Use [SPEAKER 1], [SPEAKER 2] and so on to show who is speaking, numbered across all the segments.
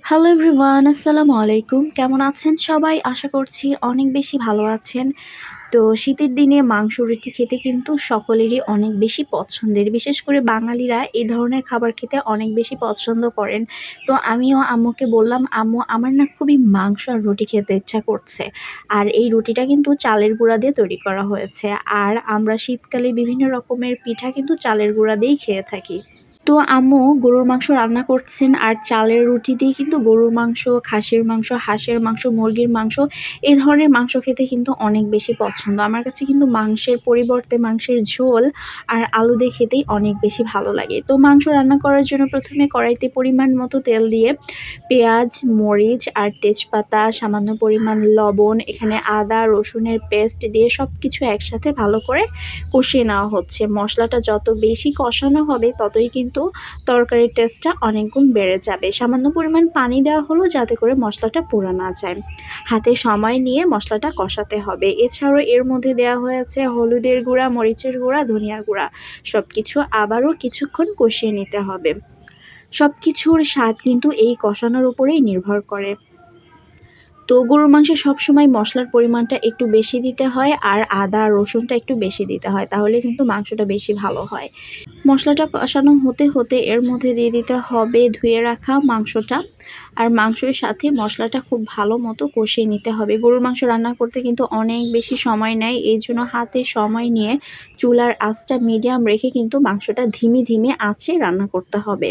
[SPEAKER 1] Hello everyone, আসসালামু আলাইকুম। কেমন আছেন সবাই? আশা করছি অনেক বেশি ভালো আছেন। তো শীতের দিনে মাংস রুটি খেতে কিন্তু সকলেরই অনেক বেশি পছন্দের। বিশেষ করে বাঙালিরা এই ধরনের খাবার খেতে অনেক বেশি পছন্দ করেন। তো আমিও আম্মুকে বললাম, "আম্মু আমার না খুবই মাংস আর রুটি খেতে ইচ্ছা করছে।" আর এই রুটিটা কিন্তু চালের গুঁড়া দিয়ে তৈরি করা হয়েছে। আর আমরা শীতকালে বিভিন্ন রকমের পিঠা কিন্তু চালের গুঁড়া দিয়েই খেয়ে থাকি। তো আম্মু গরুর মাংস রান্না করছেন আর চালের রুটি দিয়ে কিন্তু গরুর মাংস, খাসির মাংস, হাঁসের মাংস, মুরগির মাংস এই ধরনের মাংস খেতে কিন্তু অনেক বেশি পছন্দ। আমার কাছে কিন্তু মাংসের পরিবর্তে মাংসের ঝোল আর আলু দিয়ে খেতেই অনেক বেশি ভালো লাগে। তো মাংস রান্না করার জন্য প্রথমে কড়াইতে পরিমাণ মতো তেল দিয়ে পেঁয়াজ, মরিচ আর তেজপাতা, সামান্য পরিমাণ লবণ, এখানে আদা রসুনের পেস্ট দিয়ে সব কিছু একসাথে ভালো করে কষিয়ে নেওয়া হচ্ছে। মশলাটা যত বেশি কষানো হবে ততই কিন্তু তরকারির টেস্টটা অনেক গুণ বেড়ে যাবে। সামান্য পরিমাণ পানি দেওয়া হলো যাতে করে মশলাটা পুড়ে না যায়। হাতে সময় নিয়ে মশলাটা কষাতে হবে। এছাড়াও এর মধ্যে দেওয়া হয়েছে হলুদের গুঁড়া, মরিচের গুঁড়া, ধনিয়ার গুঁড়া। সবকিছু আবারও কিছুক্ষণ কষিয়ে নিতে হবে। সবকিছুর স্বাদ কিন্তু এই কষানোর উপরেই নির্ভর করে। তো গরুর মাংসে সবসময় মশলার পরিমাণটা একটু বেশি দিতে হয় আর আদা রসুনটা একটু বেশি দিতে হয়, তাহলে কিন্তু মাংসটা বেশি ভালো হয়। মশলাটা কষানো হতে হতে এর মধ্যে দিয়ে দিতে হবে ধুয়ে রাখা মাংসটা। আর মাংসের সাথে মশলাটা খুব ভালো মতো কষিয়ে নিতে হবে। গরুর মাংস রান্না করতে কিন্তু অনেক বেশি সময় নেয়, এই জন্য হাতে সময় নিয়ে চুলার আঁচটা মিডিয়াম রেখে কিন্তু মাংসটা ধিমে ধিমে আঁচে রান্না করতে হবে।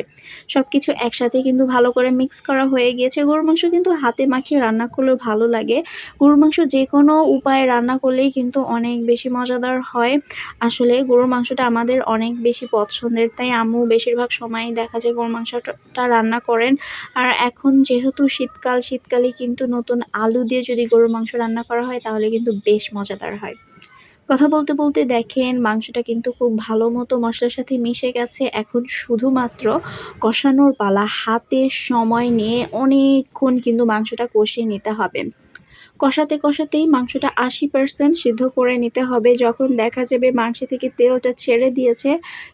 [SPEAKER 1] সব কিছু একসাথে কিন্তু ভালো করে মিক্স করা হয়ে গিয়েছে। গরুর মাংস কিন্তু হাতে মাখিয়ে রান্না করলেও ভালো লাগে। গরুর মাংস যে কোনো উপায়ে রান্না করলেই কিন্তু অনেক বেশি মজাদার হয়। আসলে গরুর মাংসটা আমাদের অনেক বেশি পছন্দের, তাই আম্মু বেশিরভাগ সময়ই দেখা যায় গরুর মাংসটা রান্না করেন। আর এখন যেহেতু শীতকালে কিন্তু নতুন আলু দিয়ে যদি গরুর মাংস রান্না করা হয় তাহলে কিন্তু বেশ মজাদার হয়। কথা বলতে বলতে দেখেন মাংসটা কিন্তু খুব ভালো মতো মশলার সাথে মিশে গেছে। এখন শুধুমাত্র কষানোর পালা। হাতে সময় নিয়ে অনেকক্ষণ কিন্তু মাংসটা কষিয়ে নিতে হবে। কষাতেই মাংসটা ৮০% সিদ্ধ করে নিতে হবে। যখন দেখা যাবে মাংস থেকে তেলটা ছেড়ে দিয়েছে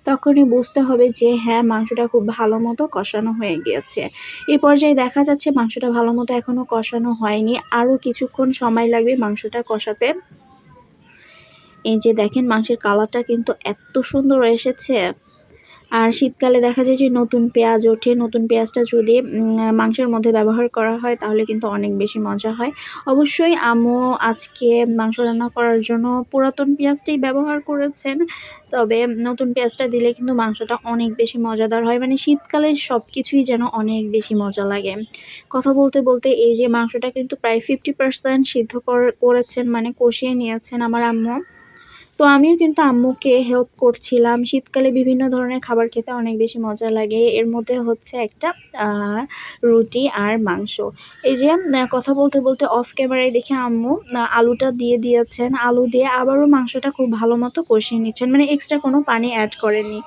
[SPEAKER 1] তখনই বুঝতে হবে যে হ্যাঁ, মাংসটা খুব ভালো মতো কষানো হয়ে গিয়েছে। এই পর্যায়ে দেখা যাচ্ছে মাংসটা ভালো মতো এখনও কষানো হয়নি, আরও কিছুক্ষণ সময় লাগবে মাংসটা কষাতে। এই যে দেখেন মাংসের কালারটা কিন্তু এত সুন্দর এসেছে। আর শীতকালে দেখা যায় যে নতুন পেঁয়াজ ওঠে, নতুন পেঁয়াজটা যদি মাংসের মধ্যে ব্যবহার করা হয় তাহলে কিন্তু অনেক বেশি মজা হয়। অবশ্যই আম্মু আজকে মাংস রান্না করার জন্য পুরাতন পেঁয়াজটাই ব্যবহার করেছেন। তবে নতুন পেঁয়াজটা দিলে কিন্তু মাংসটা অনেক বেশি মজাদার হয়। মানে শীতকালে সব কিছুই যেন অনেক বেশি মজা লাগে। কথা বলতে বলতে এই যে মাংসটা কিন্তু প্রায় 50% সিদ্ধ করেছেন, মানে কষিয়ে নিয়েছেন আমার আম্মু। তো আমিও কিন্তু আম্মুকে হেল্প করছিলাম। শীতকালে বিভিন্ন ধরনের খাবার খেতে অনেক বেশি মজা লাগে। এর মধ্যে হচ্ছে একটা আ রুটি আর মাংস। এই যে কথা বলতে বলতে অফ ক্যামেরায় দেখি আম্মু আলুটা দিয়ে দিয়েছেন। আলু দিয়ে আবারও মাংসটা খুব ভালো মতো কষিয়ে নিচ্ছেন। মানে এক্সট্রা কোনো পানি এড করেননি।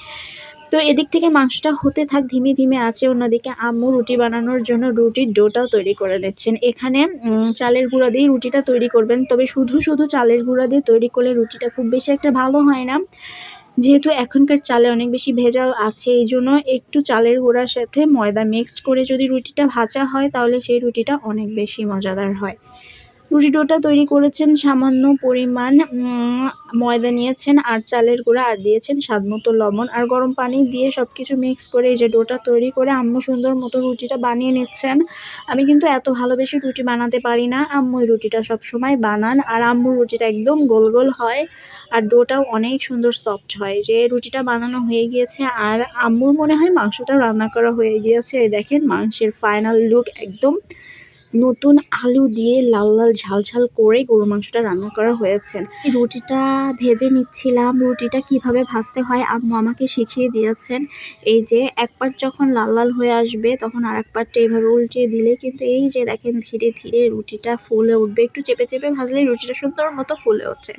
[SPEAKER 1] তো এদিক থেকে মাংসটা হতে থাক ধীমে ধীমে আঁচে। অন্যদিকে আম্মু রুটি বানানোর জন্য রুটির ডোটাও তৈরি করে নিচ্ছেন। এখানে চালের গুঁড়া দিয়েই রুটিটা তৈরি করবেন। তবে শুধু চালের গুঁড়া দিয়ে তৈরি করলে রুটিটা খুব বেশি একটা ভালো হয় না। যেহেতু এখনকার চালে অনেক বেশি ভেজাল আছে, এইজন্য একটু চালের গুঁড়ার সাথে ময়দা মিক্সড করে যদি রুটিটা ভাজা হয় তাহলে সেই রুটিটা অনেক বেশি মজাদার হয়। রুটি ডোটা তৈরি করেছেন, সামান্য পরিমাণ ময়দা নিয়েছেন আর চালের গুঁড়া আর দিয়েছেন স্বাদমতো লবণ আর গরম পানি দিয়ে সবকিছু মিক্স করে এই যে ডোটা তৈরি করে আম্মু সুন্দর মতো রুটিটা বানিয়ে নিচ্ছেন। আমি কিন্তু এত ভালোবেসে রুটি বানাতে পারি না। আম্মুই রুটিটা সবসময় বানান আর আম্মুর রুটিটা একদম গোল গোল হয় আর ডোটাও অনেক সুন্দর সফট হয়। যে রুটিটা বানানো হয়ে গিয়েছে আর আম্মুর মনে হয় মাংসটাও রান্না করা হয়ে গিয়েছে। এই দেখেন মাংসের ফাইনাল লুক একদম নতুন আলু দিয়ে লাল লাল ঝাল ঝাল করে গরুর মাংসটা রান্না করা হয়েছে। রুটিটা ভেজে নিচ্ছিলাম। রুটিটা কিভাবে ভাজতে হয় আম্মু আমাকে শিখিয়ে দিয়েছেন। এই যে এক পাট যখন লাল লাল হয়ে আসবে তখন আরেক পাটটা এভাবে উল্টিয়ে দিলে কিন্তু এই যে দেখেন ধীরে ধীরে রুটিটা ফুলে উঠবে। একটু চেপে চেপে ভাজলেই রুটিটা সুন্দর মতো ফুলে ওঠে।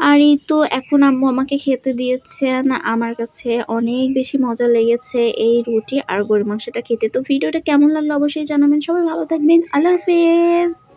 [SPEAKER 1] আর এই তো এখন আম্মু আমাকে খেতে দিয়েছেন। আমার কাছে অনেক বেশি মজা লেগেছে এই রুটি আর গরুর মাংসটা খেতে। তো ভিডিওটা কেমন লাগলো অবশ্যই জানাবেন। সবাই ভালো থাকবেন। আল্লাহ হাফেজ।